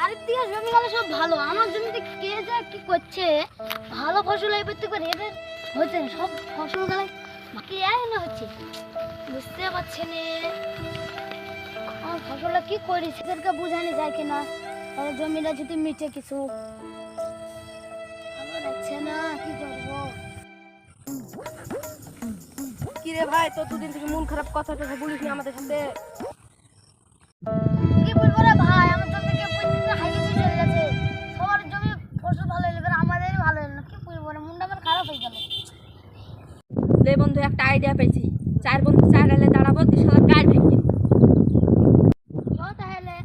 চারিদিকে জমিগুলো সব ভালো, আমার জমিতে কে যা কি করছে, ভালো ফসল এই করতে করে এদের হচ্ছে না, সব ফসলগুলো কি না হচ্ছে বুঝতে পারছি না। আমার ফসলটা কি করি সেদেরকে বোঝানো যায় কিনা, তাহলে জমিটা যদি মিটে কিছু ভালো লাগছে না, কি করবো। কি রে ভাই, তোর দুদিন থেকে মন খারাপ, কথা টথা বলিস নি আমাদের সাথে? কি বলবো রে ভাই, আমার জমি থেকে প্রত্যেকটা হাইকে চলে গেছে, সবার জমি ফসল ভালো হলো কিন্তু আমাদেরই ভালো হলো না, কি বলবো রে, মনটা আমার খারাপ হয়ে গেল। লে বন্ধু, একটা আইডিয়া পেয়েছি, চার বন্ধু চার গালে দাঁড়াবো, দিশালা গায়ে ভেঙে চল তাহলে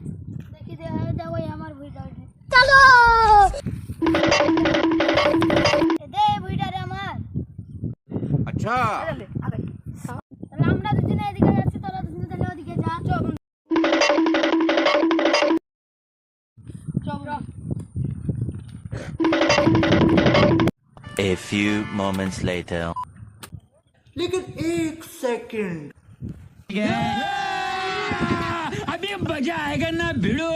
দেখি দেখো আমার ভুইটা চলো দে ভুইটা রে আমার। अच्छा তাহলে আমরা দুজনে এদিকে যাচ্ছি, তোরা দুজনে তাহলে ওদিকে যা। A few moments later. लेकिन एक सेकंड अभी मजा आएगा ना भिड़ो।